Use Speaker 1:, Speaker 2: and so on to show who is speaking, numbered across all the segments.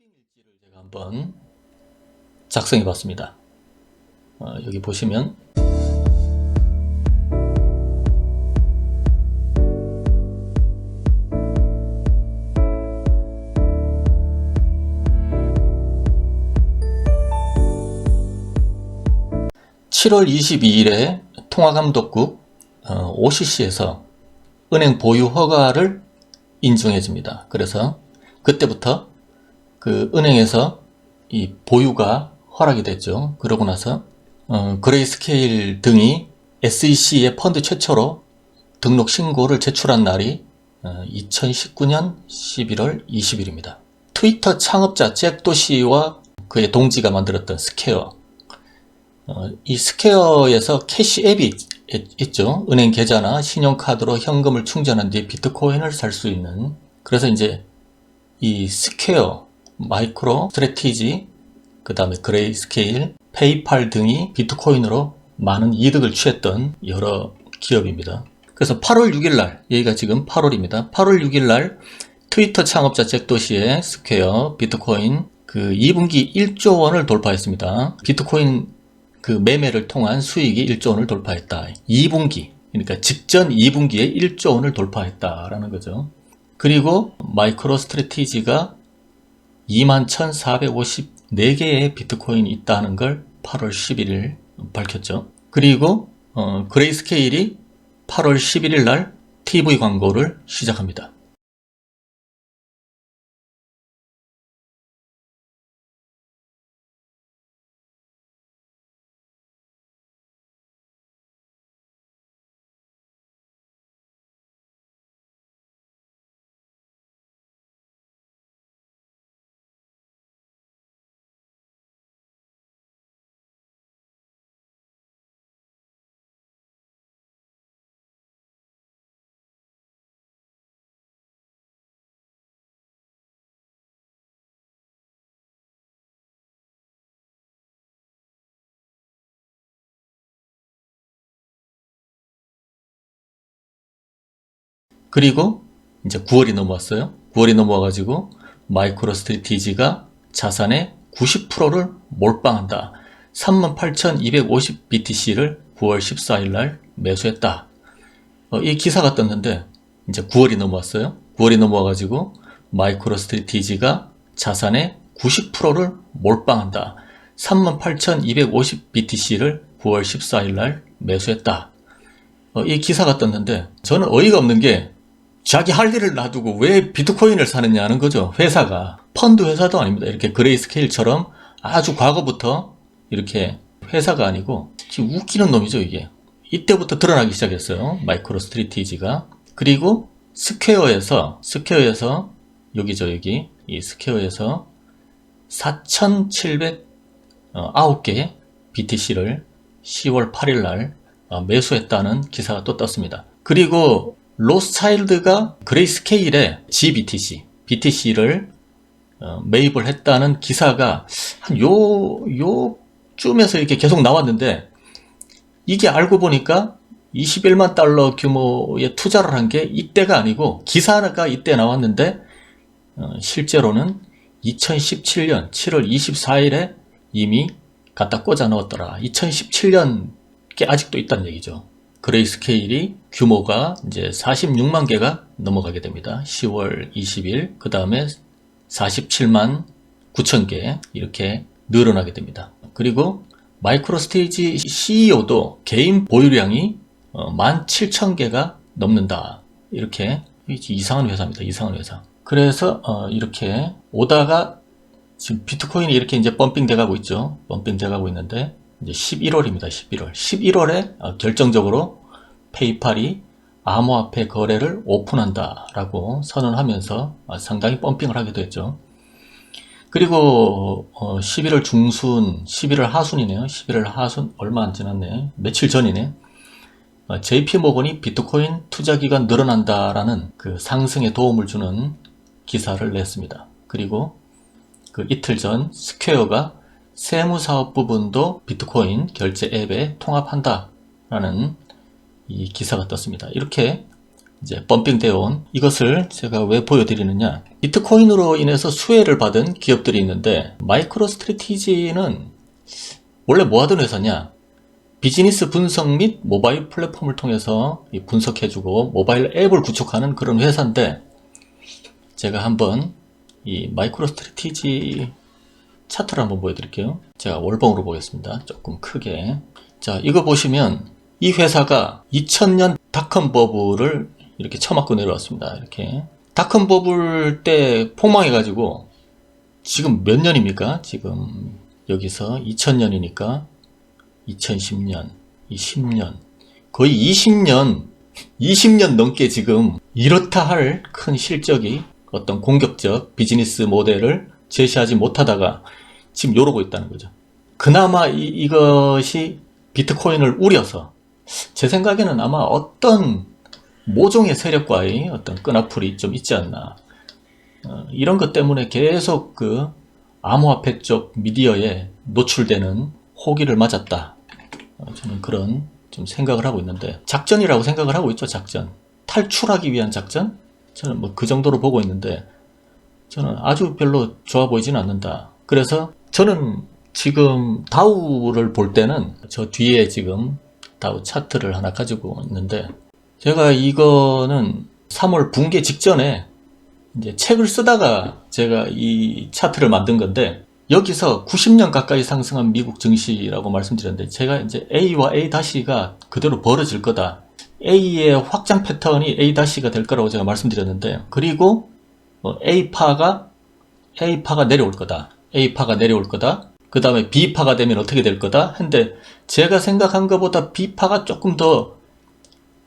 Speaker 1: 일지를 제가 한번 작성해 봤습니다. 여기 보시면 7월 22일에 통화감독국 OCC에서 은행 보유 허가를 인증해 줍니다. 그래서 그때부터 그 은행에서 이 보유가 허락이 됐죠. 그러고 나서 그레이스케일 등이 SEC에 펀드 최초로 등록 신고를 제출한 날이 2019년 11월 20일입니다. 트위터 창업자 잭 도시와 그의 동지가 만들었던 스퀘어, 이 스퀘어에서 캐시 앱이 있죠. 은행 계좌나 신용카드로 현금을 충전한 뒤 비트코인을 살 수 있는. 그래서 이제 이 스퀘어, 마이크로 스트래티지, 그 다음에 그레이스케일, 페이팔 등이 비트코인으로 많은 이득을 취했던 여러 기업입니다. 그래서 8월 6일날, 여기가 지금 8월입니다. 8월 6일날 트위터 창업자 잭 도시의 스퀘어, 비트코인 그 2분기 1조 원을 돌파했습니다. 비트코인 그 매매를 통한 수익이 1조 원을 돌파했다. 2분기, 그러니까 직전 2분기에 1조 원을 돌파했다라는 거죠. 그리고 마이크로 스트래티지가 21,454개의 비트코인이 있다는 걸 8월 11일 밝혔죠. 그리고 그레이스케일이 8월 11일 날 TV 광고를 시작합니다. 그리고 이제 9월이 넘어왔어요. 9월이 넘어와가지고 마이크로 스트래티지가 자산의 90%를 몰빵한다. 38,250BTC를 9월 14일 날 매수했다. 이 기사가 떴는데 이제 9월이 넘어왔어요. 9월이 넘어와가지고 마이크로 스트래티지가 자산의 90%를 몰빵한다. 38,250BTC를 9월 14일 날 매수했다. 이 기사가 떴는데 저는 어이가 없는 게 자기 할 일을 놔두고 왜 비트코인을 사느냐는 거죠. 회사가 펀드 회사도 아닙니다. 이렇게 그레이스케일처럼 아주 과거부터 이렇게 회사가 아니고 지금 웃기는 놈이죠. 이게 이때부터 드러나기 시작했어요. 마이크로 스트래티지가. 그리고 스퀘어에서 여기죠. 여기 이 스퀘어에서 4,709개 BTC를 10월 8일 날 매수했다는 기사가 또 떴습니다. 그리고 로스차일드가 그레이스케일의 BTC를 매입을 했다는 기사가 한 요쯤에서 이렇게 계속 나왔는데 이게 알고 보니까 21만 달러 규모의 투자를 한 게 이때가 아니고 기사가 이때 나왔는데 실제로는 2017년 7월 24일에 이미 갖다 꽂아 넣었더라. 2017년 게 아직도 있다는 얘기죠. 그레이스케일이 규모가 이제 46만 개가 넘어가게 됩니다. 10월 20일, 그 다음에 47만 9천 개 이렇게 늘어나게 됩니다. 그리고 마이크로 스테이지 CEO도 개인 보유량이 17,000개가 넘는다. 이렇게 이상한 회사입니다. 이상한 회사. 그래서 이렇게 오다가 지금 비트코인이 이렇게 이제 펌핑 돼가고 있죠. 펌핑 돼가고 있는데 이제 11월입니다. 11월에 결정적으로 페이팔이 암호화폐 거래를 오픈한다라고 선언하면서 상당히 펌핑을 하게 됐죠. 그리고 11월 중순, 11월 하순이네요. 11월 하순 얼마 안 지났네. 며칠 전이네. JP모건이 비트코인 투자기간 늘어난다라는 그 상승에 도움을 주는 기사를 냈습니다. 그리고 그 이틀 전 스퀘어가 세무사업 부분도 비트코인 결제 앱에 통합한다라는 이 기사가 떴습니다. 이렇게 이제 펌핑되어 온 이것을 제가 왜 보여드리느냐. 비트코인으로 인해서 수혜를 받은 기업들이 있는데, 마이크로스트래티지는 원래 뭐 하던 회사냐. 비즈니스 분석 및 모바일 플랫폼을 통해서 분석해주고 모바일 앱을 구축하는 그런 회사인데, 제가 한번 이 마이크로스트래티지 차트를 한번 보여드릴게요. 제가 월봉으로 보겠습니다. 조금 크게. 자, 이거 보시면 이 회사가 2000년 닷컴 버블을 이렇게 쳐맞고 내려왔습니다. 이렇게 닷컴 버블 때 폭망해가지고 지금 몇 년입니까? 지금 여기서 2000년이니까 2010년, 20년, 거의 20년 넘게 지금 이렇다 할 큰 실적이 어떤 공격적 비즈니스 모델을 제시하지 못하다가 지금 이러고 있다는 거죠. 그나마 이것이 비트코인을 우려서, 제 생각에는 아마 어떤 모종의 세력과의 어떤 끈앞풀이 좀 있지 않나. 이런 것 때문에 계속 그 암호화폐 쪽 미디어에 노출되는 호기를 맞았다. 저는 그런 좀 생각을 하고 있는데, 작전이라고 생각을 하고 있죠. 작전. 탈출하기 위한 작전? 저는 뭐 그 정도로 보고 있는데, 저는 아주 별로 좋아 보이지는 않는다. 그래서 저는 지금 다우를 볼 때는 저 뒤에 지금 다우 차트를 하나 가지고 있는데, 제가 이거는 3월 붕괴 직전에 이제 책을 쓰다가 제가 이 차트를 만든 건데, 여기서 90년 가까이 상승한 미국 증시라고 말씀드렸는데, 제가 이제 A와 A-가 그대로 벌어질 거다. A의 확장 패턴이 A-가 될 거라고 제가 말씀드렸는데, 그리고 A파가 내려올 거다. A파가 내려올 거다. 그 다음에 B파가 되면 어떻게 될 거다. 근데 제가 생각한 것보다 B파가 조금 더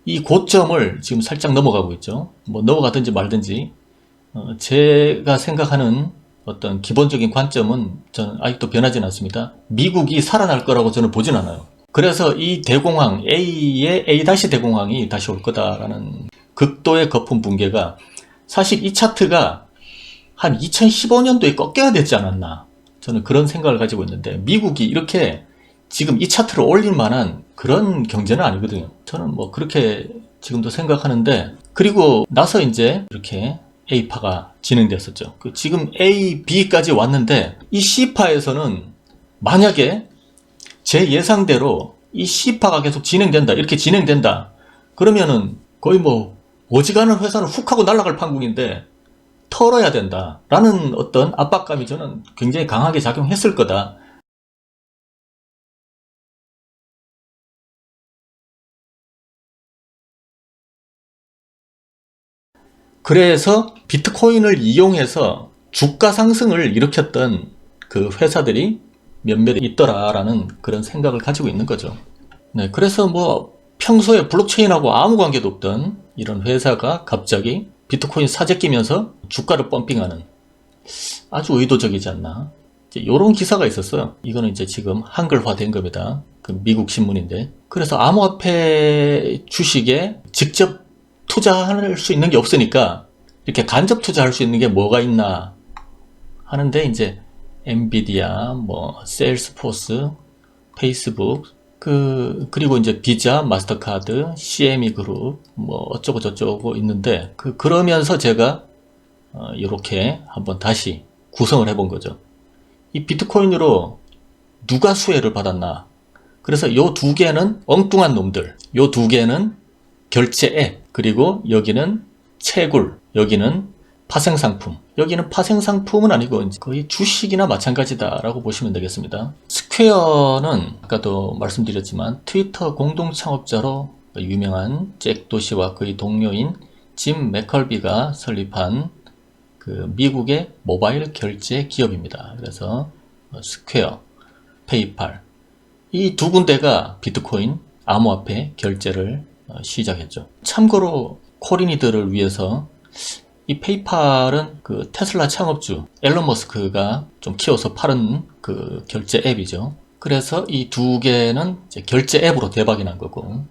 Speaker 1: 이 고점을 지금 살짝 넘어가고 있죠. 뭐 넘어가든지 말든지. 제가 생각하는 어떤 기본적인 관점은 저는 아직도 변하지는 않습니다. 미국이 살아날 거라고 저는 보진 않아요. 그래서 이 대공황, A의 A- 대공황이 다시 올 거다라는 극도의 거품 붕괴가, 사실 이 차트가 한 2015년도에 꺾여야 되지 않았나. 저는 그런 생각을 가지고 있는데, 미국이 이렇게 지금 이 차트를 올릴 만한 그런 경제는 아니거든요. 저는 뭐 그렇게 지금도 생각하는데, 그리고 나서 이제 이렇게 A파가 진행됐었죠. 지금 A, B까지 왔는데, 이 C파에서는 만약에 제 예상대로 이 C파가 계속 진행된다, 이렇게 진행된다, 그러면은 거의 뭐 어지간한 회사는 훅 하고 날아갈 판국인데 털어야 된다 라는 어떤 압박감이 저는 굉장히 강하게 작용했을 거다. 그래서 비트코인을 이용해서 주가 상승을 일으켰던 그 회사들이 몇몇 있더라라는 그런 생각을 가지고 있는 거죠. 네, 그래서 뭐 평소에 블록체인하고 아무 관계도 없던 이런 회사가 갑자기 비트코인 사재 끼면서 주가를 펌핑하는, 아주 의도적이지 않나. 이런 기사가 있었어요. 이거는 이제 지금 한글화 된 겁니다. 그 미국 신문인데. 그래서 암호화폐 주식에 직접 투자할 수 있는 게 없으니까 이렇게 간접 투자할 수 있는 게 뭐가 있나 하는데, 이제 엔비디아, 뭐 세일스포스, 페이스북, 그리고 이제 비자, 마스터카드, CME 그룹, 뭐 어쩌고 저쩌고 있는데, 그러면서 제가 이렇게 한번 다시 구성을 해본 거죠. 이 비트코인으로 누가 수혜를 받았나. 그래서 요 두 개는 엉뚱한 놈들, 요 두 개는 결제 앱, 그리고 여기는 채굴, 여기는 파생상품. 여기는 파생상품은 아니고 거의 주식이나 마찬가지다라고 보시면 되겠습니다. 스퀘어는 아까도 말씀드렸지만 트위터 공동 창업자로 유명한 잭 도시와 그의 동료인 짐 맥컬비가 설립한 그 미국의 모바일 결제 기업입니다. 그래서 스퀘어, 페이팔, 이 두 군데가 비트코인, 암호화폐 결제를 시작했죠. 참고로 코린이들을 위해서 이 페이팔은 그 테슬라 창업주 앨런 머스크가 좀 키워서 팔은 그 결제 앱이죠. 그래서 이 두 개는 이제 결제 앱으로 대박이 난 거고,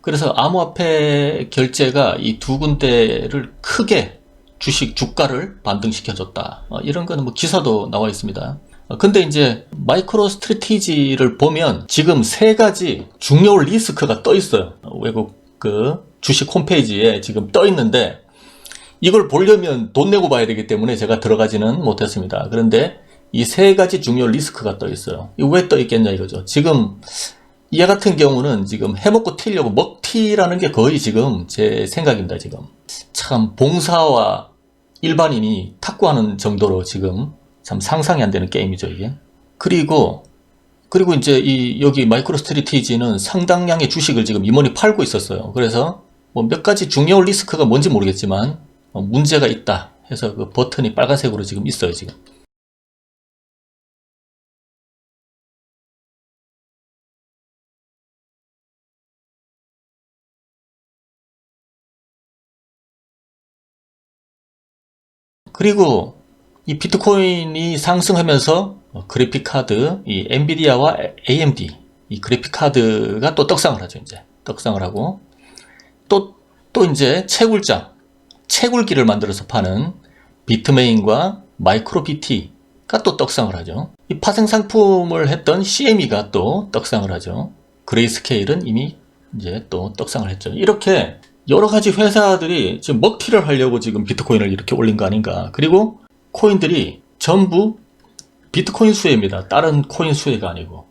Speaker 1: 그래서 암호화폐 결제가 이 두 군데를 크게 주가를 반등시켜줬다. 이런 거는 뭐 기사도 나와 있습니다. 근데 이제 마이크로 스트래티지를 보면 지금 세 가지 중요 리스크가 떠 있어요. 외국 그 주식 홈페이지에 지금 떠 있는데 이걸 보려면 돈 내고 봐야 되기 때문에 제가 들어가지는 못했습니다. 그런데 이 세 가지 중요 리스크가 떠 있어요. 이거 왜 떠 있겠냐 이거죠. 지금 얘 같은 경우는 지금 해먹고 튀려고 먹튀라는 게 거의 지금 제 생각입니다. 지금 참 봉사와 일반인이 탁구하는 정도로 지금 참 상상이 안 되는 게임이죠 이게. 그리고 이제 이 여기 마이크로스트리티지는 상당량의 주식을 지금 임원이 팔고 있었어요. 그래서 뭐 몇 가지 중요 리스크가 뭔지 모르겠지만 문제가 있다 해서 그 버튼이 빨간색으로 지금 있어요 지금. 그리고 이 비트코인이 상승하면서 그래픽 카드, 이 엔비디아와 AMD 이 그래픽 카드가 또 떡상을 하죠. 이제 떡상을 하고 또 이제 채굴기를 만들어서 파는 비트메인과 마이크로BT가 또 떡상을 하죠. 이 파생 상품을 했던 CME가 또 떡상을 하죠. 그레이스케일은 이미 이제 또 떡상을 했죠. 이렇게 여러 가지 회사들이 지금 먹튀를 하려고 지금 비트코인을 이렇게 올린 거 아닌가. 그리고 코인들이 전부 비트코인 수혜입니다. 다른 코인 수혜가 아니고.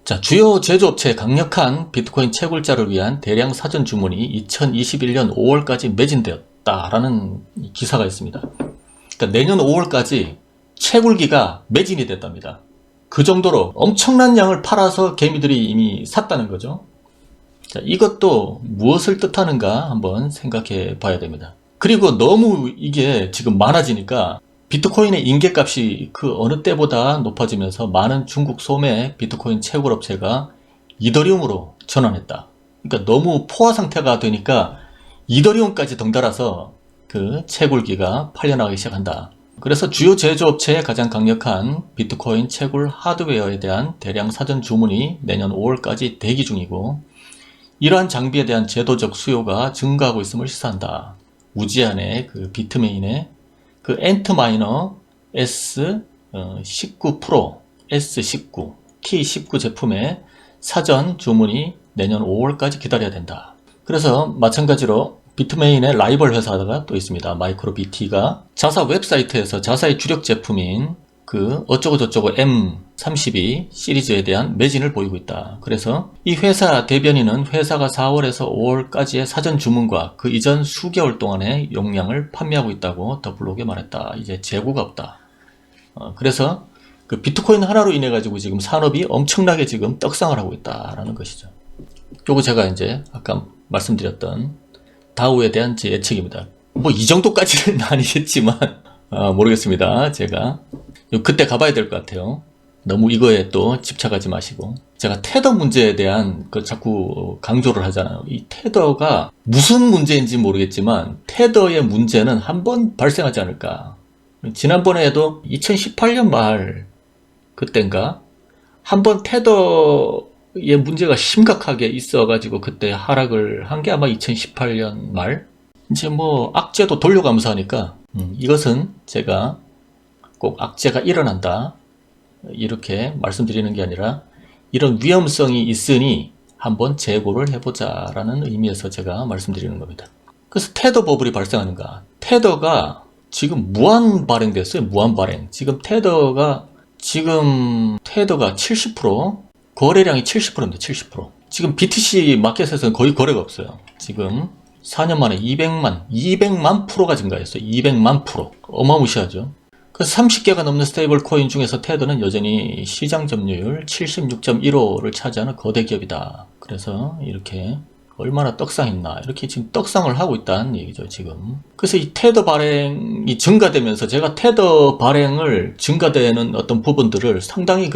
Speaker 1: 자, 주요 제조업체의 강력한 비트코인 채굴자를 위한 대량 사전 주문이 2021년 5월까지 매진되었다라는 기사가 있습니다. 그러니까 내년 5월까지 채굴기가 매진이 됐답니다. 그 정도로 엄청난 양을 팔아서 개미들이 이미 샀다는 거죠. 자, 이것도 무엇을 뜻하는가 한번 생각해 봐야 됩니다. 그리고 너무 이게 지금 많아지니까 비트코인의 인계값이 그 어느 때보다 높아지면서 많은 중국 소매 비트코인 채굴업체가 이더리움으로 전환했다. 그러니까 너무 포화 상태가 되니까 이더리움까지 덩달아서 그 채굴기가 팔려나가기 시작한다. 그래서 주요 제조업체의 가장 강력한 비트코인 채굴 하드웨어에 대한 대량 사전 주문이 내년 5월까지 대기 중이고, 이러한 장비에 대한 제도적 수요가 증가하고 있음을 시사한다. 우지안의 그 비트메인의 그 엔트마이너 S19 프로, S19, T19 제품의 사전 주문이 내년 5월까지 기다려야 된다. 그래서 마찬가지로 비트메인의 라이벌 회사가 또 있습니다. 마이크로BT가 자사 웹사이트에서 자사의 주력 제품인 그 어쩌고저쩌고 M32 시리즈에 대한 매진을 보이고 있다. 그래서 이 회사 대변인은 회사가 4월에서 5월까지의 사전 주문과 그 이전 수개월 동안의 용량을 판매하고 있다고 더블로그에 말했다. 이제 재고가 없다. 그래서 그 비트코인 하나로 인해 가지고 지금 산업이 엄청나게 지금 떡상을 하고 있다라는 것이죠. 요거 제가 이제 아까 말씀드렸던 다우에 대한 제 예측입니다. 뭐 이 정도까지는 아니겠지만 모르겠습니다. 제가 그때 가봐야 될 것 같아요. 너무 이거에 또 집착하지 마시고. 제가 테더 문제에 대한 그 자꾸 강조를 하잖아요. 이 테더가 무슨 문제인지 모르겠지만 테더의 문제는 한번 발생하지 않을까. 지난번에도 2018년 말 그땐가 한번 테더의 문제가 심각하게 있어가지고 그때 하락을 한 게 아마 2018년 말. 이제 뭐 악재도 돌려가면서 하니까 이것은 제가 꼭 악재가 일어난다 이렇게 말씀드리는 게 아니라 이런 위험성이 있으니 한번 재고를 해보자 라는 의미에서 제가 말씀드리는 겁니다. 그래서 테더 버블이 발생하는가. 테더가 지금 무한 발행됐어요. 무한 발행. 지금 테더가 70% 거래량이 70%입니다. 70%. 지금 BTC 마켓에서는 거의 거래가 없어요. 지금 4년 만에 200만 프로가 증가했어요. 200만 프로. 어마무시하죠. 그 30개가 넘는 스테이블 코인 중에서 테더는 여전히 시장 점유율 76.15를 차지하는 거대 기업이다. 그래서 이렇게 얼마나 떡상했나 이렇게 지금 떡상을 하고 있다는 얘기죠 지금. 그래서 이 테더 발행이 증가되면서 제가 테더 발행을 증가되는 어떤 부분들을 상당히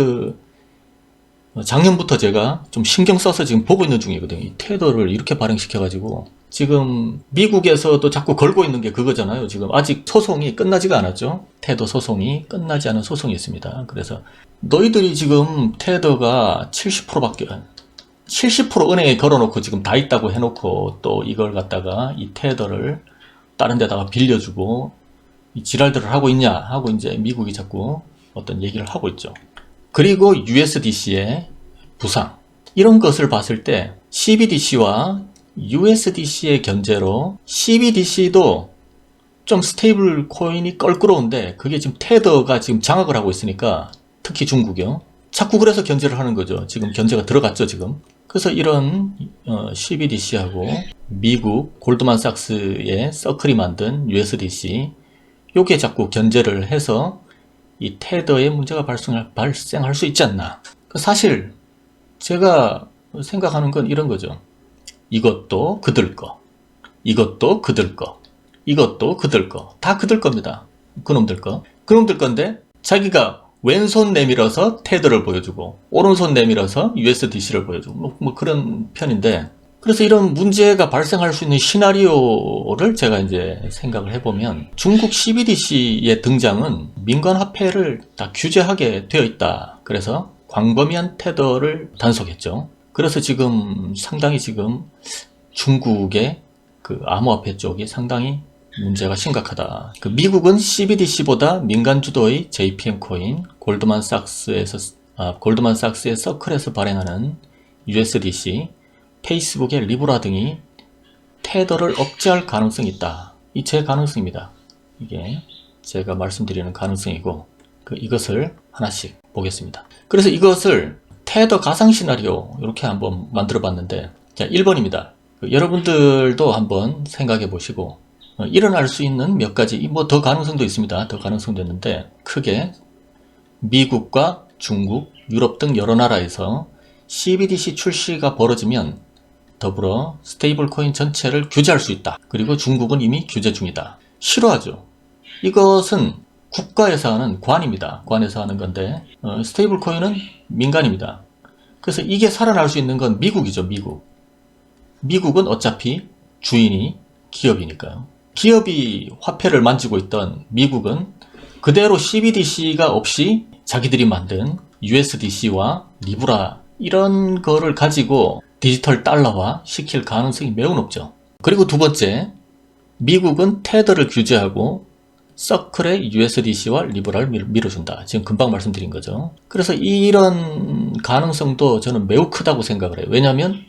Speaker 1: 작년부터 제가 좀 신경 써서 지금 보고 있는 중이거든요. 이 테더를 이렇게 발행시켜가지고 지금 미국에서도 자꾸 걸고 있는 게 그거잖아요. 지금 아직 소송이 끝나지가 않았죠. 테더 소송이 끝나지 않은 소송이 있습니다. 그래서 너희들이 지금 테더가 70%밖에 70% 은행에 걸어놓고 지금 다 있다고 해놓고 또 이걸 갖다가 이 테더를 다른 데다가 빌려주고 이 지랄들을 하고 있냐 하고 이제 미국이 자꾸 어떤 얘기를 하고 있죠. 그리고 USDC의 부상, 이런 것을 봤을 때 CBDC와 USDC의 견제로 CBDC도 좀 스테이블 코인이 껄끄러운데 그게 지금 테더가 지금 장악을 하고 있으니까, 특히 중국이요. 자꾸 그래서 견제를 하는 거죠. 지금 견제가 들어갔죠, 지금. 그래서 이런 CBDC하고 미국 골드만삭스의 서클이 만든 USDC, 요게 자꾸 견제를 해서 이 테더의 문제가 발생할 수 있지 않나. 사실 제가 생각하는 건 이런 거죠. 이것도 그들 거, 이것도 그들 거, 이것도 그들 거, 다 그들 겁니다. 그놈들 거. 그놈들 건데 자기가 왼손 내밀어서 테더를 보여주고 오른손 내밀어서 USDC를 보여주고 뭐 그런 편인데, 그래서 이런 문제가 발생할 수 있는 시나리오를 제가 이제 생각을 해보면, 중국 CBDC의 등장은 민간 화폐를 다 규제하게 되어 있다. 그래서 광범위한 테더를 단속했죠. 그래서 지금 상당히 지금 중국의 그 암호화폐 쪽이 상당히 문제가 심각하다. 그 미국은 CBDC보다 민간 주도의 JPM 코인, 골드만삭스의 서클에서 발행하는 USDC, 페이스북의 리브라 등이 테더를 억제할 가능성이 있다. 이 제 가능성입니다. 이게 제가 말씀드리는 가능성이고, 이것을 하나씩 보겠습니다. 그래서 이것을 테더 가상 시나리오 이렇게 한번 만들어 봤는데, 자, 1번입니다. 여러분들도 한번 생각해 보시고 일어날 수 있는 몇 가지, 뭐 더 가능성도 있습니다. 더 가능성도 있는데, 크게 미국과 중국, 유럽 등 여러 나라에서 CBDC 출시가 벌어지면 더불어 스테이블 코인 전체를 규제할 수 있다. 그리고 중국은 이미 규제 중이다. 싫어하죠. 이것은 국가에서 하는 관입니다. 관에서 하는 건데, 스테이블 코인은 민간입니다. 그래서 이게 살아날 수 있는 건 미국이죠. 미국은 어차피 주인이 기업이니까요. 기업이 화폐를 만지고 있던 미국은 그대로 CBDC가 없이 자기들이 만든 USDC와 리브라, 이런 거를 가지고 디지털 달러화 시킬 가능성이 매우 높죠. 그리고 두 번째, 미국은 테더를 규제하고 서클의 USDC와 리브라를 밀어준다. 지금 금방 말씀드린 거죠. 그래서 이런 가능성도 저는 매우 크다고 생각을 해요. 왜냐하면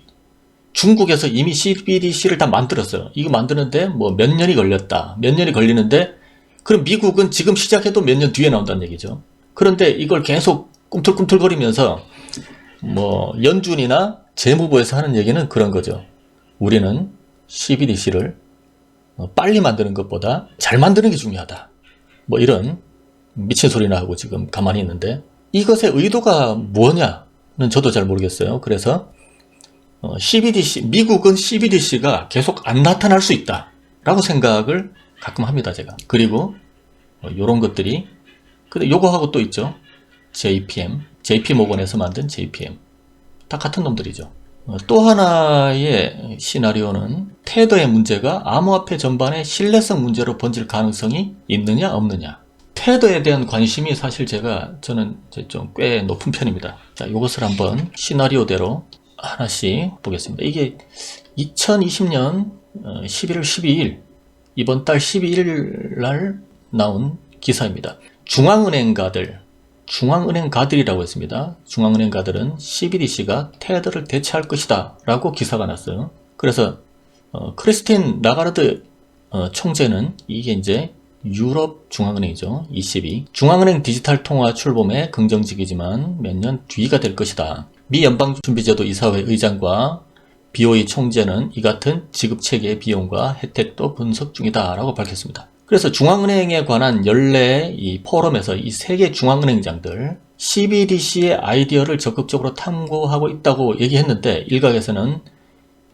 Speaker 1: 중국에서 이미 CBDC를 다 만들었어요. 이거 만드는데 뭐 몇 년이 걸렸다. 몇 년이 걸리는데, 그럼 미국은 지금 시작해도 몇 년 뒤에 나온다는 얘기죠. 그런데 이걸 계속 꿈틀꿈틀거리면서 뭐 연준이나 재무부에서 하는 얘기는 그런 거죠. 우리는 CBDC를 빨리 만드는 것보다 잘 만드는 게 중요하다. 뭐 이런 미친 소리나 하고 지금 가만히 있는데, 이것의 의도가 뭐냐는 저도 잘 모르겠어요. 그래서 미국은 CBDC가 계속 안 나타날 수 있다 라고 생각을 가끔 합니다, 제가. 그리고 요런 것들이, 근데 요거하고 또 있죠. JP모건에서 만든 JPM. 다 같은 놈들이죠. 또 하나의 시나리오는 테더의 문제가 암호화폐 전반의 신뢰성 문제로 번질 가능성이 있느냐 없느냐. 테더에 대한 관심이 사실 저는 좀 꽤 높은 편입니다. 자, 이것을 한번 시나리오대로 하나씩 보겠습니다. 이게 2020년 11월 12일, 이번 달 12일 날 나온 기사입니다. 중앙은행가들이라고 했습니다. 중앙은행가들은 CBDC가 테더를 대체할 것이다 라고 기사가 났어요. 그래서 크리스틴 라가르드 총재는, 이게 이제 유럽 중앙은행이죠. ECB. 중앙은행 디지털 통화 출범에 긍정적이지만 몇 년 뒤가 될 것이다. 미 연방준비제도 이사회 의장과 BOE 총재는 이 같은 지급체계의 비용과 혜택도 분석 중이다 라고 밝혔습니다. 그래서 중앙은행에 관한 연례 이 포럼에서 이 세계 중앙은행장들 CBDC의 아이디어를 적극적으로 탐구하고 있다고 얘기했는데, 일각에서는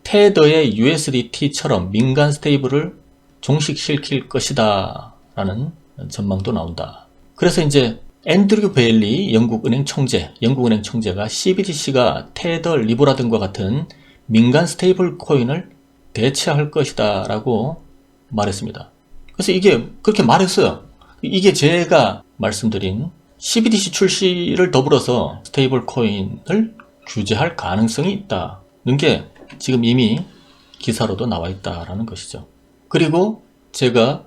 Speaker 1: 테더의 USDT처럼 민간 스테이블을 종식시킬 것이다 라는 전망도 나온다. 그래서 이제 앤드류 베일리 영국은행 총재가 CBDC가 테더, 리브라 등과 같은 민간 스테이블 코인을 대체할 것이다 라고 말했습니다. 그래서 이게 그렇게 말했어요. 이게 제가 말씀드린 CBDC 출시를 더불어서 스테이블 코인을 규제할 가능성이 있다는 게 지금 이미 기사로도 나와 있다라는 것이죠. 그리고 제가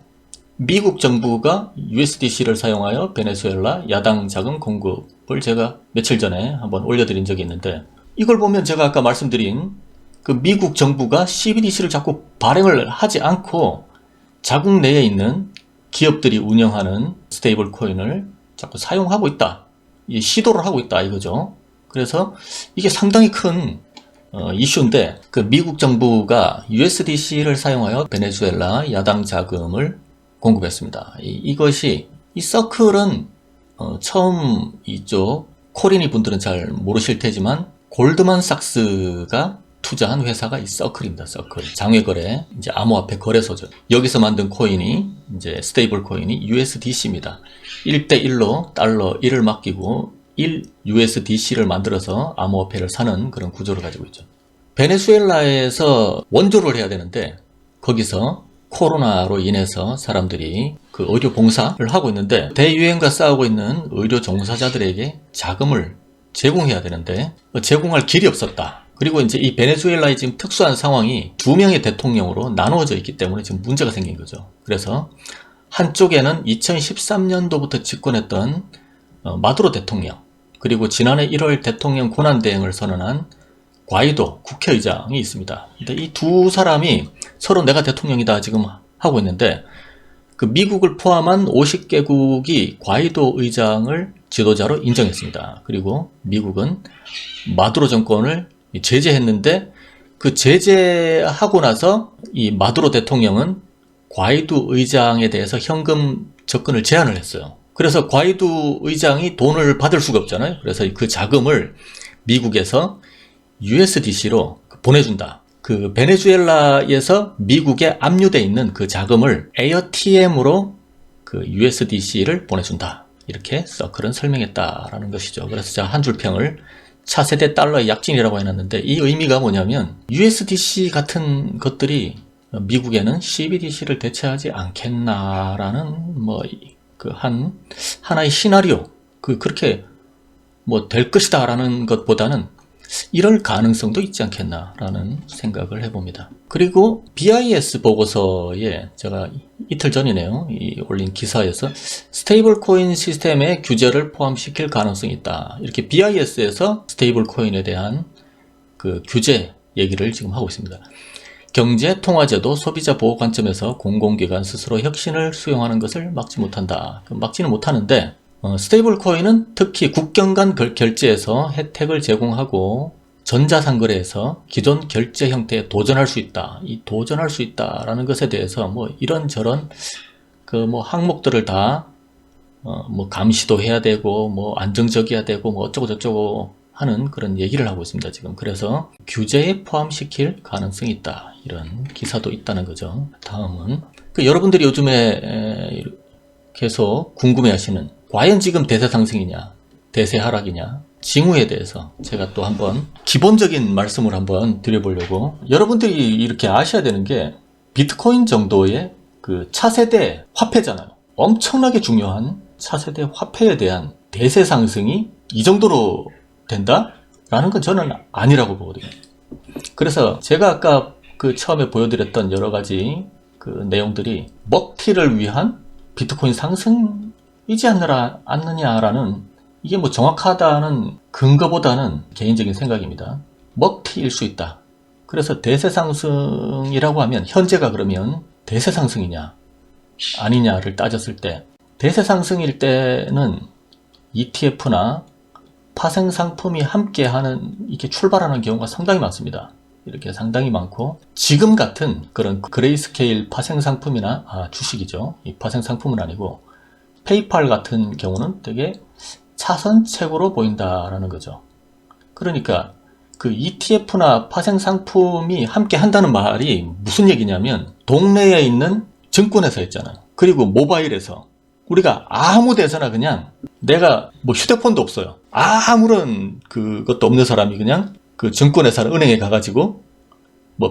Speaker 1: 미국 정부가 USDC를 사용하여 베네수엘라 야당 자금 공급을 제가 며칠 전에 한번 올려드린 적이 있는데, 이걸 보면 제가 아까 말씀드린 그 미국 정부가 CBDC를 자꾸 발행을 하지 않고 자국 내에 있는 기업들이 운영하는 스테이블 코인을 자꾸 사용하고 있다, 시도를 하고 있다 이거죠. 그래서 이게 상당히 큰 이슈인데, 그 미국 정부가 USDC를 사용하여 베네수엘라 야당 자금을 공급했습니다. 이것이, 이 서클은 처음 이쪽 코리니 분들은 잘 모르실 테지만 골드만삭스가 투자한 회사가 이 서클입니다. 서클 장외거래, 이제 암호화폐 거래소죠. 여기서 만든 코인이, 이제 스테이블 코인이 USDC입니다. 1대1로 달러 1을 맡기고 1 USDC를 만들어서 암호화폐를 사는 그런 구조를 가지고 있죠. 베네수엘라에서 원조를 해야 되는데, 거기서 코로나로 인해서 사람들이 그 의료 봉사를 하고 있는데, 대유행과 싸우고 있는 의료 종사자들에게 자금을 제공해야 되는데 제공할 길이 없었다. 그리고 이제 이 베네수엘라의 지금 특수한 상황이 두 명의 대통령으로 나누어져 있기 때문에 지금 문제가 생긴 거죠. 그래서 한쪽에는 2013년도부터 집권했던 마두로 대통령, 그리고 지난해 1월 대통령 권한대행을 선언한 과이도 국회의장이 있습니다. 근데 이 두 사람이 서로 내가 대통령이다 지금 하고 있는데, 그 미국을 포함한 50개국이 과이도 의장을 지도자로 인정했습니다. 그리고 미국은 마두로 정권을 제재했는데, 그 제재하고 나서 이 마두로 대통령은 과이도 의장에 대해서 현금 접근을 제한을 했어요. 그래서 과이도 의장이 돈을 받을 수가 없잖아요. 그래서 그 자금을 미국에서 USDC로 보내준다. 그 베네수엘라에서 미국에 압류되어 있는 그 자금을 AirTM으로 그 USDC를 보내준다. 이렇게 서클은 설명했다라는 것이죠. 그래서 제가 한 줄 평을 차세대 달러의 약진이라고 해놨는데, 이 의미가 뭐냐면 USDC 같은 것들이 미국에는 CBDC를 대체하지 않겠나라는 하나의 시나리오, 그렇게 될 것이다라는 것보다는 이럴 가능성도 있지 않겠나라는 생각을 해봅니다. 그리고 BIS 보고서에 제가 이틀 전이네요, 올린 기사에서 스테이블 코인 시스템에 규제를 포함시킬 가능성이 있다, 이렇게 BIS에서 스테이블 코인에 대한 그 규제 얘기를 지금 하고 있습니다. 경제, 통화제도, 소비자 보호 관점에서 공공기관 스스로 혁신을 수용하는 것을 막지 못한다. 막지는 못하는데, 스테이블 코인은 특히 국경 간 결제에서 혜택을 제공하고 전자상거래에서 기존 결제 형태에 도전할 수 있다. 이 도전할 수 있다라는 것에 대해서 이런저런 항목들을 다 감시도 해야 되고 안정적이어야 되고 어쩌고 저쩌고 하는 그런 얘기를 하고 있습니다, 지금. 그래서 규제에 포함시킬 가능성이 있다, 이런 기사도 있다는 거죠. 다음은 여러분들이 요즘에 계속 궁금해하시는, 과연 지금 대세 상승이냐 대세 하락이냐, 징후에 대해서 제가 또 한번 기본적인 말씀을 한번 드려보려고. 여러분들이 이렇게 아셔야 되는 게, 비트코인 정도의 그 차세대 화폐잖아요. 엄청나게 중요한 차세대 화폐에 대한 대세 상승이 이 정도로 된다? 라는 건 저는 아니라고 보거든요. 그래서 제가 아까 처음에 보여드렸던 여러 가지 내용들이 먹튀를 위한 비트코인 상승이지 않느냐라는, 이게 정확하다는 근거보다는 개인적인 생각입니다. 먹튀일 수 있다. 그래서 대세 상승이라고 하면, 현재가 그러면 대세 상승이냐 아니냐를 따졌을 때, 대세 상승일 때는 ETF나 파생 상품이 함께하는, 이렇게 출발하는 경우가 상당히 많습니다. 이렇게 상당히 많고, 지금 같은 그런 그레이스케일 파생 상품이나 주식이죠. 이 파생 상품은 아니고 페이팔 같은 경우는 되게 차선책으로 보인다라는 거죠. 그러니까 그 ETF나 파생 상품이 함께 한다는 말이 무슨 얘기냐면, 동네에 있는 증권회사 있잖아요. 그리고 모바일에서 우리가 아무 데서나 그냥, 내가 휴대폰도 없어요, 아무런 그것도 없는 사람이 그냥 그 증권회사 은행에 가가지고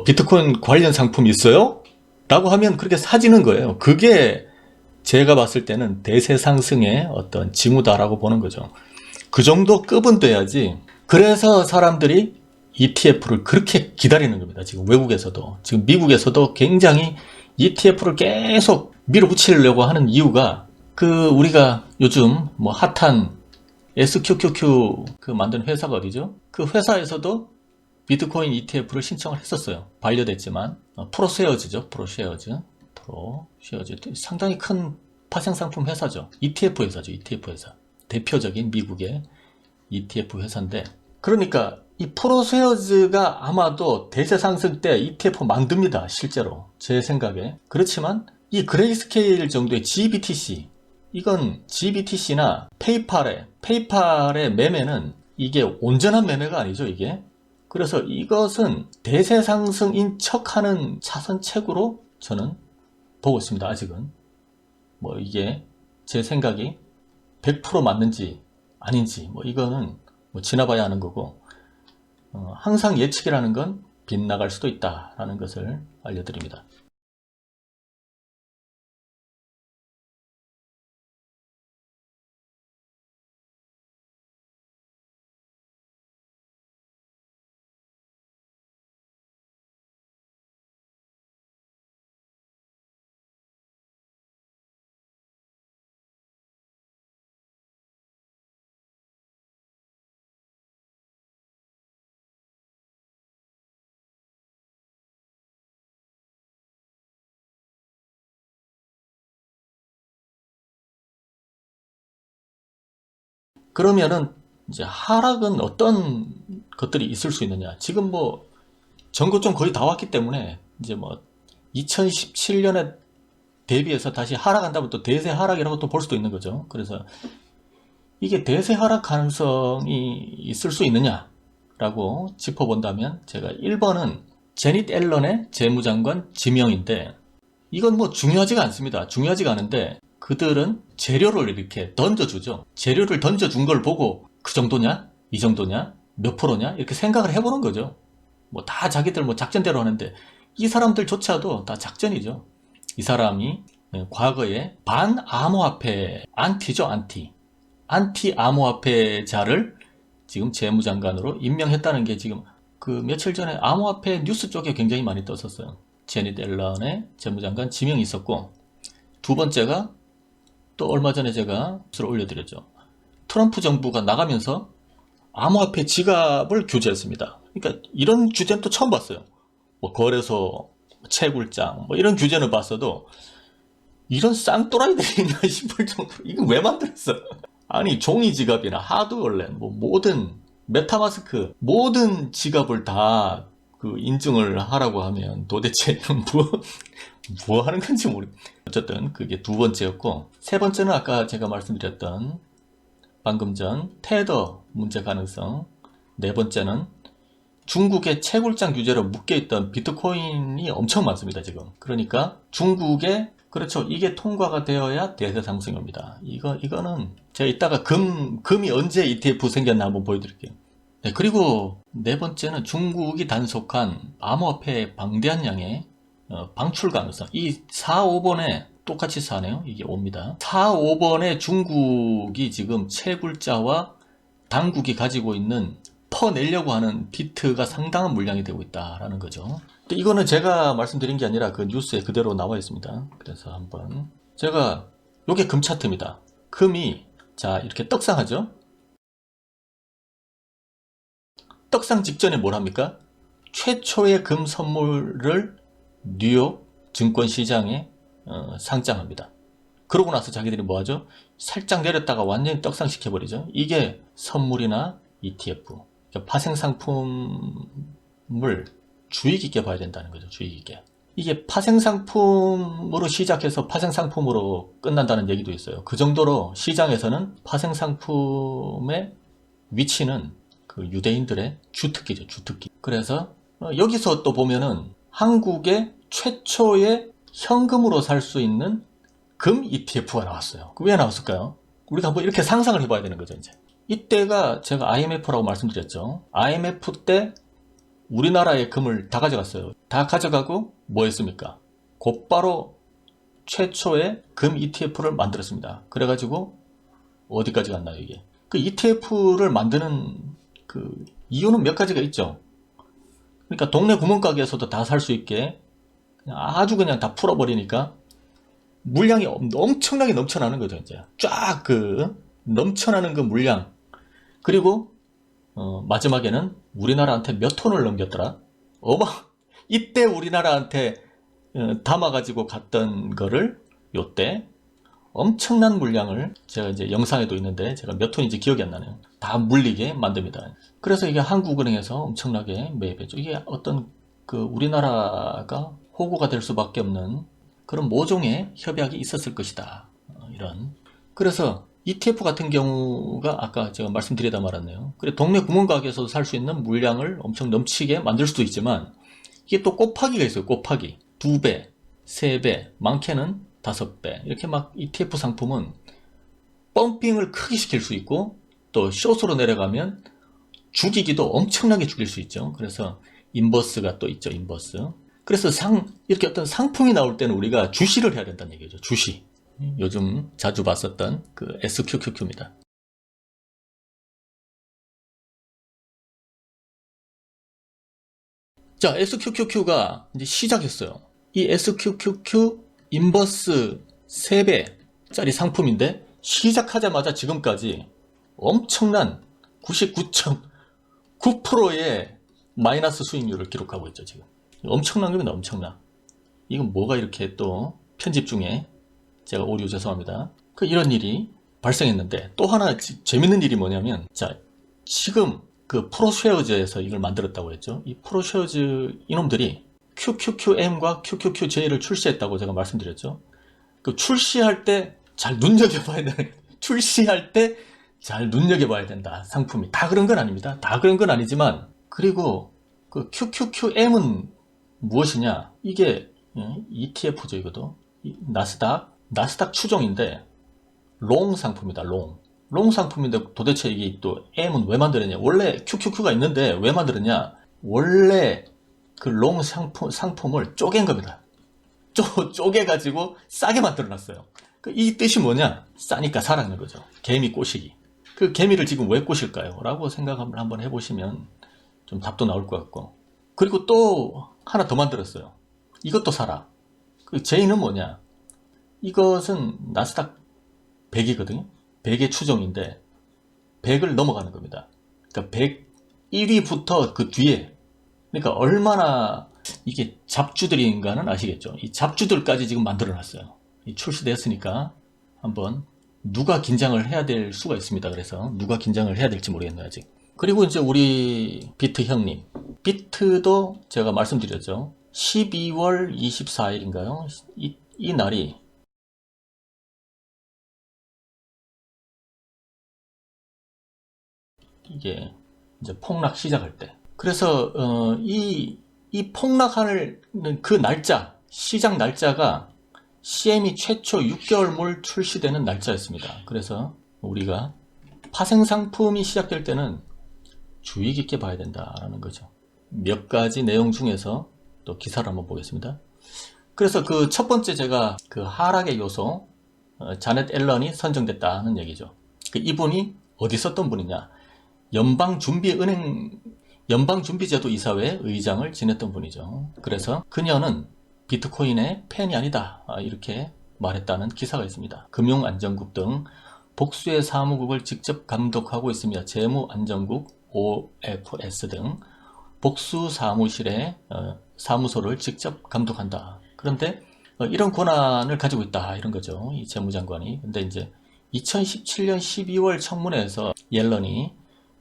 Speaker 1: 비트코인 관련 상품이 있어요? 라고 하면 그렇게 사지는 거예요. 그게 제가 봤을 때는 대세 상승의 어떤 징후다라고 보는 거죠. 그 정도 급은 돼야지. 그래서 사람들이 ETF를 그렇게 기다리는 겁니다. 지금 외국에서도, 지금 미국에서도 굉장히 ETF를 계속 밀어붙이려고 하는 이유가 우리가 요즘 뭐 핫한 SQQQ 만든 회사가 어디죠? 그 회사에서도 비트코인 ETF를 신청을 했었어요. 반려됐지만 프로쉐어즈죠. 프로쉐어즈 상당히 큰 파생상품 회사죠. ETF 회사죠. ETF 회사. 대표적인 미국의 ETF 회사인데, 그러니까 이 프로쉐어즈가 아마도 대세 상승 때 ETF 만듭니다. 실제로 제 생각에. 그렇지만 이 그레이스케일 정도의 GBTC, 이건 GBTC나 페이팔의 매매는 이게 온전한 매매가 아니죠, 이게. 그래서 이것은 대세 상승인 척하는 차선책으로 저는 보고 있습니다. 아직은 뭐 이게 제 생각이 100% 맞는지 아닌지 뭐 이거는 뭐 지나봐야 하는 거고, 항상 예측이라는 건 빗나갈 수도 있다라는 것을 알려드립니다. 그러면은 이제 하락은 어떤 것들이 있을 수 있느냐? 지금 뭐 전고점 거의 다 왔기 때문에 이제 뭐 2017년에 대비해서 다시 하락한다면 또 대세 하락이라고 또 볼 수도 있는 거죠. 그래서 이게 대세 하락 가능성이 있을 수 있느냐라고 짚어본다면, 제가 1번은 제닛 앨런의 재무장관 지명인데, 이건 뭐 중요하지가 않습니다. 중요하지가 않은데 그들은 재료를 이렇게 던져주죠. 재료를 던져준 걸 보고 그 정도냐? 이 정도냐? 몇 프로냐? 이렇게 생각을 해보는 거죠. 뭐 다 자기들 뭐 작전대로 하는데, 이 사람들조차도 다 작전이죠. 이 사람이 과거에 반암호화폐, 안티죠, 안티 암호화폐자를 지금 재무장관으로 임명했다는 게 지금 며칠 전에 암호화폐 뉴스 쪽에 굉장히 많이 떴었어요. 제닛 앨런의 재무장관 지명이 있었고, 두 번째가 또 얼마 전에 제가 뉴스를 올려드렸죠. 트럼프 정부가 나가면서 암호화폐 지갑을 규제했습니다. 그러니까 이런 규제는 또 처음 봤어요. 뭐 거래소, 채굴장 뭐 이런 규제는 봤어도 이런 쌍또라이들이 있나 싶을 정도로 이건 왜 만들었어? 아니, 종이 지갑이나 하드월렛, 뭐 모든 메타마스크 모든 지갑을 다 인증을 하라고 하면 도대체 뭐 하는 건지 모르겠어요. 어쨌든 그게 두 번째였고, 세 번째는 아까 제가 말씀드렸던 방금 전 테더 문제 가능성, 네 번째는 중국의 채굴장 규제로 묶여있던 비트코인이 엄청 많습니다, 지금. 그러니까 중국에, 그렇죠, 이게 통과가 되어야 대세 상승입니다. 이거는 제가 이따가 금이 언제 ETF 생겼나 한번 보여드릴게요. 네, 그리고 네 번째는 중국이 단속한 암호화폐의 방대한 양의 방출 가능성. 이 4, 5번에 똑같이 사네요. 이게 옵니다. 4, 5번에 중국이 지금 채굴자와 당국이 가지고 있는 퍼내려고 하는 비트가 상당한 물량이 되고 있다라는 거죠. 이거는 제가 말씀드린 게 아니라 그 뉴스에 그대로 나와 있습니다. 그래서 한번 제가, 요게 금 차트입니다. 금이 자 이렇게 떡상하죠. 떡상 직전에 뭘 합니까? 최초의 금 선물을 뉴욕 증권시장에 상장합니다. 그러고 나서 자기들이 뭐하죠? 살짝 내렸다가 완전히 떡상시켜버리죠. 이게 선물이나 ETF, 그러니까 파생상품을 주의 깊게 봐야 된다는 거죠. 주의 깊게. 이게 파생상품으로 시작해서 파생상품으로 끝난다는 얘기도 있어요. 그 정도로 시장에서는 파생상품의 위치는 유대인들의 주특기죠. 주특기. 그래서 여기서 또 보면은 한국의 최초의 현금으로 살 수 있는 금 ETF가 나왔어요. 왜 나왔을까요? 우리가 한번 이렇게 상상을 해봐야 되는 거죠, 이제. 이때가 제가 IMF라고 말씀드렸죠. IMF 때 우리나라의 금을 다 가져갔어요. 다 가져가고 뭐 했습니까? 곧바로 최초의 금 ETF를 만들었습니다. 그래가지고 어디까지 갔나요, 이게? 그 ETF를 만드는 이유는 몇 가지가 있죠. 그러니까 동네 구멍가게에서도 다 살 수 있게 아주 그냥 다 풀어버리니까 물량이 엄청나게 넘쳐나는 거죠. 이제 쫙 넘쳐나는 그 물량. 그리고 마지막에는 우리나라한테 몇 톤을 넘겼더라. 이때 우리나라한테 담아가지고 갔던 거를 요때 엄청난 물량을, 제가 이제 영상에도 있는데 제가 몇 톤인지 기억이 안 나네요. 다 물리게 만듭니다. 그래서 이게 한국은행에서 엄청나게 매입했죠. 이게 어떤 우리나라가 호구가 될 수밖에 없는 그런 모종의 협약이 있었을 것이다. 이런. 그래서 ETF 같은 경우가 아까 제가 말씀드리다 말았네요. 그래, 동네 구멍가게에서도 살 수 있는 물량을 엄청 넘치게 만들 수도 있지만, 이게 또 곱하기가 있어요. 곱하기. 2배, 3배, 많게는 5배. 이렇게 막 ETF 상품은 펌핑을 크게 시킬 수 있고, 또 숏으로 내려가면 죽이기도 엄청나게 죽일 수 있죠. 그래서 인버스가 또 있죠. 인버스. 그래서 이렇게 어떤 상품이 나올 때는 우리가 주시를 해야 된다는 얘기죠. 주시. 요즘 자주 봤었던 SQQQ입니다. 자, SQQQ가 이제 시작했어요. 이 SQQQ 인버스 3배짜리 상품인데, 시작하자마자 지금까지 엄청난 99.9%의 마이너스 수익률을 기록하고 있죠, 지금. 엄청난 겁니다, 엄청나. 이건 뭐가 이렇게 또 편집 중에 제가 오류 죄송합니다. 이런 일이 발생했는데, 또 하나 재밌는 일이 뭐냐면, 자, 지금 프로쉐어즈에서 이걸 만들었다고 했죠. 이 프로쉐어즈 이놈들이 QQQM과 QQQJ를 출시했다고 제가 말씀드렸죠. 출시할 때 잘 눈여겨봐야 되는, 출시할 때 잘 눈여겨봐야 된다. 상품이 다 그런 건 아닙니다. 다 그런 건 아니지만, 그리고 QQQM은 무엇이냐? 이게 ETF죠, 이것도. 나스닥 추종인데, 롱 상품이다, 롱 상품인데 도대체 이게 또 M은 왜 만들었냐? 원래 QQQ가 있는데 왜 만들었냐? 원래 롱 상품을 쪼갠 겁니다. 쪼개가지고 싸게 만들어놨어요. 이 뜻이 뭐냐? 싸니까 사라는 거죠. 개미 꼬시기. 개미를 지금 왜 꼬실까요? 라고 생각을 한번 해보시면 좀 답도 나올 것 같고. 그리고 또 하나 더 만들었어요. 이것도 사라. J는 뭐냐? 이것은 나스닥 100이거든요. 100의 추종인데 100을 넘어가는 겁니다. 그러니까 101위부터 그 뒤에, 그러니까 얼마나 이게 잡주들인가는 아시겠죠? 이 잡주들까지 지금 만들어놨어요. 출시됐으니까 한번 누가 긴장을 해야 될 수가 있습니다. 그래서 누가 긴장을 해야 될지 모르겠네요, 아직. 그리고 이제 우리 비트 형님, 비트도 제가 말씀드렸죠. 12월 24일인가요? 이 날이 이게 이제 폭락 시작할 때. 그래서 이 폭락하는 그 날짜, 시작 날짜가 CME 최초 6개월물 출시되는 날짜였습니다. 그래서 우리가 파생 상품이 시작될 때는 주의 깊게 봐야 된다라는 거죠. 몇 가지 내용 중에서 또 기사를 한번 보겠습니다. 그래서 첫 번째 제가 하락의 요소, 자넷 앨런이 선정됐다는 얘기죠. 이분이 어디 썼던 분이냐? 연방준비제도 이사회 의장을 지냈던 분이죠. 그래서 그녀는 비트코인의 팬이 아니다, 이렇게 말했다는 기사가 있습니다. 금융안전국 등 복수의 사무국을 직접 감독하고 있습니다. 재무안전국 OFS 등 복수 사무실의 사무소를 직접 감독한다. 그런데 이런 권한을 가지고 있다, 이런 거죠, 이 재무장관이. 근데 이제 2017년 12월 청문회에서 옐런이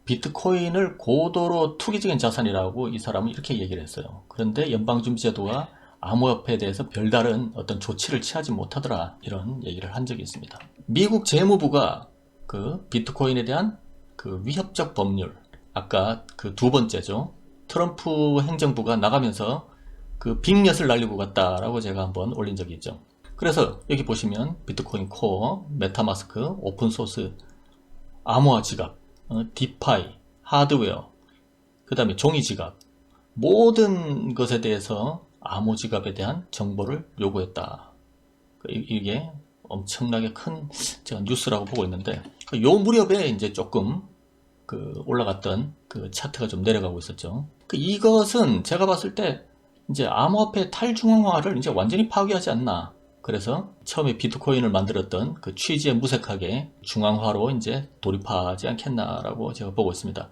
Speaker 1: 비트코인을 고도로 투기적인 자산이라고 이 사람은 이렇게 얘기를 했어요. 그런데 연방준비제도가 암호화폐에 대해서 별다른 어떤 조치를 취하지 못하더라, 이런 얘기를 한 적이 있습니다. 미국 재무부가 비트코인에 대한 위협적 법률, 아까 두 번째죠. 트럼프 행정부가 나가면서 빅엿을 날리고 갔다라고 제가 한번 올린 적이 있죠. 그래서 여기 보시면 비트코인 코어, 메타마스크, 오픈소스, 암호화 지갑, 디파이, 하드웨어, 그 다음에 종이 지갑, 모든 것에 대해서 암호 지갑에 대한 정보를 요구했다. 이게 엄청나게 큰 제가 뉴스라고 보고 있는데, 요 무렵에 이제 조금 올라갔던 차트가 좀 내려가고 있었죠. 이것은 제가 봤을 때 이제 암호화폐 탈중앙화를 이제 완전히 파괴하지 않나. 그래서 처음에 비트코인을 만들었던 그 취지에 무색하게 중앙화로 이제 돌입하지 않겠나라고 제가 보고 있습니다.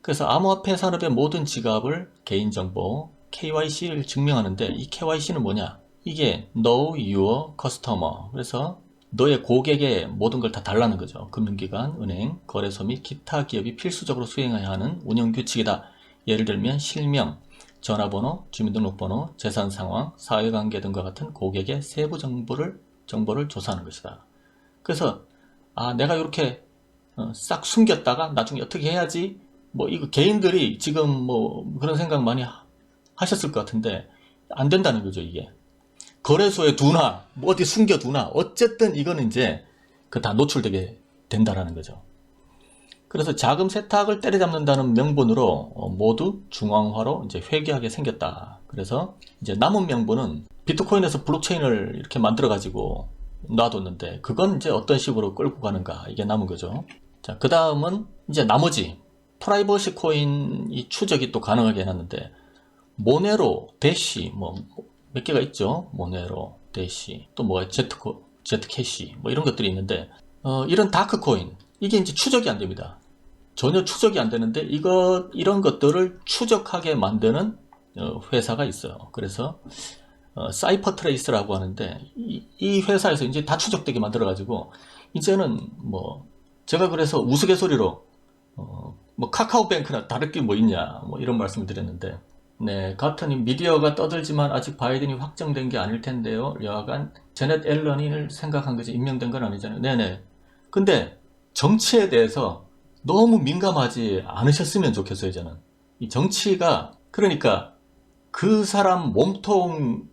Speaker 1: 그래서 암호화폐 산업의 모든 지갑을 개인정보 KYC를 증명하는데, 이 KYC는 뭐냐? 이게 Know Your Customer. 그래서 너의 고객의 모든 걸 다 달라는 거죠. 금융기관, 은행, 거래소 및 기타 기업이 필수적으로 수행해야 하는 운영규칙이다. 예를 들면 실명, 전화번호, 주민등록번호, 재산 상황, 사회관계 등과 같은 고객의 세부 정보를 조사하는 것이다. 그래서 내가 이렇게 싹 숨겼다가 나중에 어떻게 해야지, 뭐 이거 개인들이 지금 뭐 그런 생각 많이 하셨을 것 같은데 안 된다는 거죠. 이게 거래소에 두나 뭐 어디 숨겨두나 어쨌든 이거는 이제 그 다 노출되게 된다라는 거죠. 그래서 자금 세탁을 때려잡는다는 명분으로 모두 중앙화로 이제 회귀하게 생겼다. 그래서 이제 남은 명분은 비트코인에서 블록체인을 이렇게 만들어 가지고 놔뒀는데, 그건 이제 어떤 식으로 끌고 가는가, 이게 남은 거죠. 자, 그 다음은 이제 나머지 프라이버시 코인이 추적이 또 가능하게 해놨는데, 모네로, 대시 뭐 몇 개가 있죠. 모네로, 대시, 또 뭐가 제트캐시 뭐 이런 것들이 있는데, 이런 다크코인, 이게 이제 추적이 안 됩니다. 전혀 추적이 안 되는데 이런 것들을 추적하게 만드는 회사가 있어요. 그래서 사이퍼 트레이스라고 하는데, 이 회사에서 이제 다 추적되게 만들어 가지고 이제는 뭐 제가 그래서 우스갯소리로 뭐 카카오뱅크나 다를 게 뭐 있냐 뭐 이런 말씀을 드렸는데, 네, 같은 미디어가 떠들지만 아직 바이든이 확정된 게 아닐 텐데요. 여하간 제넷 앨런을 생각한 거지 임명된 건 아니잖아요. 네네. 근데 정치에 대해서 너무 민감하지 않으셨으면 좋겠어요. 저는 이 정치가, 그러니까 그 사람 몸통,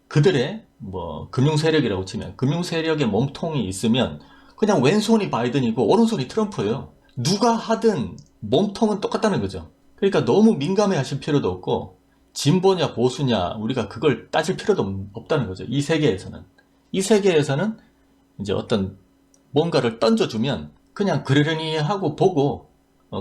Speaker 1: 그들의 뭐 금융 세력이라고 치면 금융 세력의 몸통이 있으면 그냥 왼손이 바이든이고 오른손이 트럼프예요. 누가 하든 몸통은 똑같다는 거죠. 그러니까 너무 민감해 하실 필요도 없고, 진보냐 보수냐 우리가 그걸 따질 필요도 없다는 거죠. 이 세계에서는 이제 어떤 뭔가를 던져주면 그냥 그러려니 하고 보고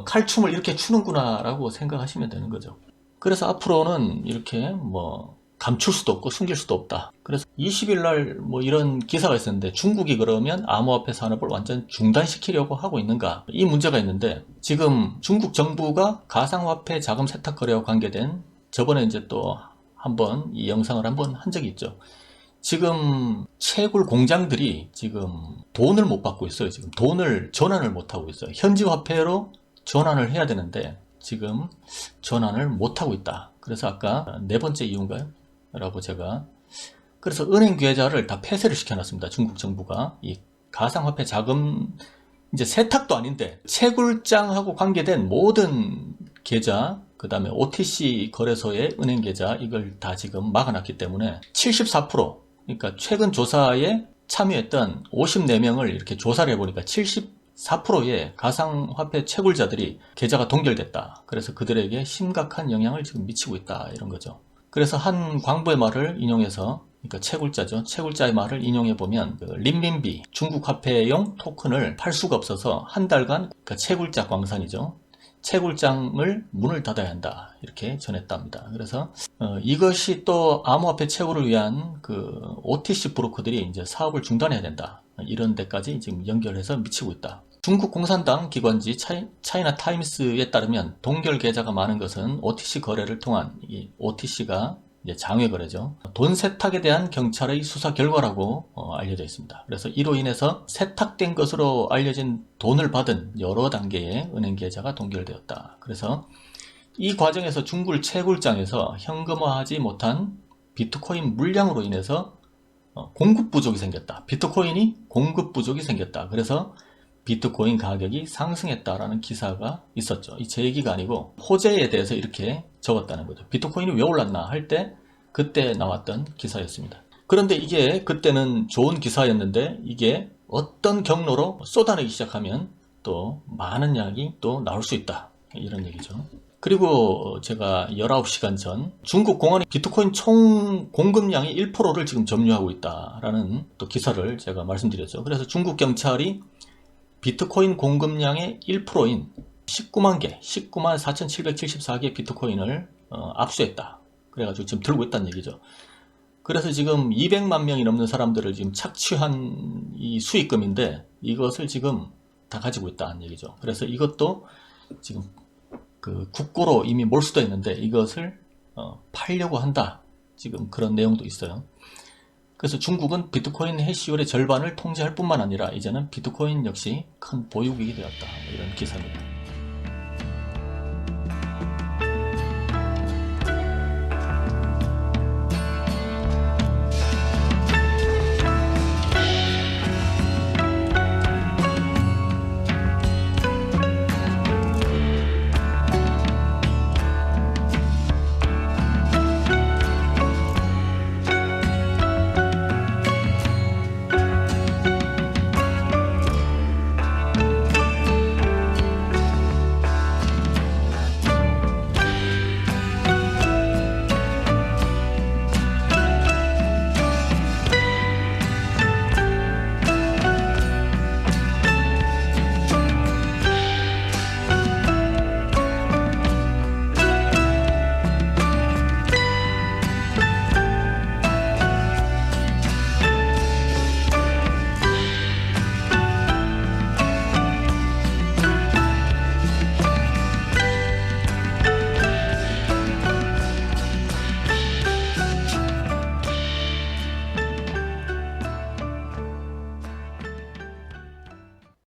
Speaker 1: 칼춤을 이렇게 추는구나 라고 생각하시면 되는 거죠. 그래서 앞으로는 이렇게 뭐 감출 수도 없고 숨길 수도 없다. 그래서 20일 날 뭐 이런 기사가 있었는데, 중국이 그러면 암호화폐 산업을 완전 중단시키려고 하고 있는가, 이 문제가 있는데, 지금 중국 정부가 가상화폐 자금 세탁 거래와 관계된, 저번에 이제 또 한번 이 영상을 한번 한 적이 있죠. 지금 채굴 공장들이 지금 돈을 못 받고 있어요. 지금 돈을 전환을 못 하고 있어요. 현지 화폐로 전환을 해야 되는데 지금 전환을 못 하고 있다. 그래서 아까 네 번째 이유인가요? 라고 제가, 그래서 은행 계좌를 다 폐쇄를 시켜놨습니다. 중국 정부가. 이 가상화폐 자금 이제 세탁도 아닌데 채굴장하고 관계된 모든 계좌, 그 다음에 OTC 거래소의 은행 계좌, 이걸 다 지금 막아놨기 때문에 74%, 그러니까 최근 조사에 참여했던 54명을 이렇게 조사를 해보니까 74%의 가상화폐 채굴자들이 계좌가 동결됐다. 그래서 그들에게 심각한 영향을 지금 미치고 있다, 이런 거죠. 그래서 한 광부의 말을 인용해서, 그러니까 채굴자죠. 채굴자의 말을 인용해보면, 린민비, 중국 화폐용 토큰을 팔 수가 없어서 한 달간, 그러니까 채굴자 광산이죠. 채굴장을 문을 닫아야 한다, 이렇게 전했답니다. 그래서 이것이 또 암호화폐 채굴을 위한 그 OTC 브로커들이 이제 사업을 중단해야 된다, 이런 데까지 지금 연결해서 미치고 있다. 중국 공산당 기관지 차이나 타임스에 따르면 동결 계좌가 많은 것은 OTC 거래를 통한, 이 OTC가 이제 장외 거래죠. 돈 세탁에 대한 경찰의 수사 결과라고 알려져 있습니다. 그래서 이로 인해서 세탁된 것으로 알려진 돈을 받은 여러 단계의 은행 계좌가 동결되었다. 그래서 이 과정에서 중국 채굴장에서 현금화하지 못한 비트코인 물량으로 인해서 공급 부족이 생겼다. 비트코인이 공급 부족이 생겼다. 그래서 비트코인 가격이 상승했다라는 기사가 있었죠. 이 제 얘기가 아니고 호재에 대해서 이렇게 적었다는 거죠. 비트코인이 왜 올랐나 할 때 그때 나왔던 기사였습니다. 그런데 이게 그때는 좋은 기사였는데, 이게 어떤 경로로 쏟아내기 시작하면 또 많은 양이 또 나올 수 있다, 이런 얘기죠. 그리고 제가 19시간 전 중국 공안이 비트코인 총 공급량의 1%를 지금 점유하고 있다라는 또 기사를 제가 말씀드렸죠. 그래서 중국 경찰이 비트코인 공급량의 1%인 19만 개, 19만 4,774개 비트코인을 압수했다. 그래가지고 지금 들고 있다는 얘기죠. 그래서 지금 200만 명이 넘는 사람들을 지금 착취한 이 수익금인데 이것을 지금 다 가지고 있다는 얘기죠. 그래서 이것도 지금 그 국고로 이미 몰수도 있는데 이것을 팔려고 한다. 지금 그런 내용도 있어요. 그래서 중국은 비트코인 해시율의 절반을 통제할 뿐만 아니라 이제는 비트코인 역시 큰 보유국이 되었다. 이런 기사입니다.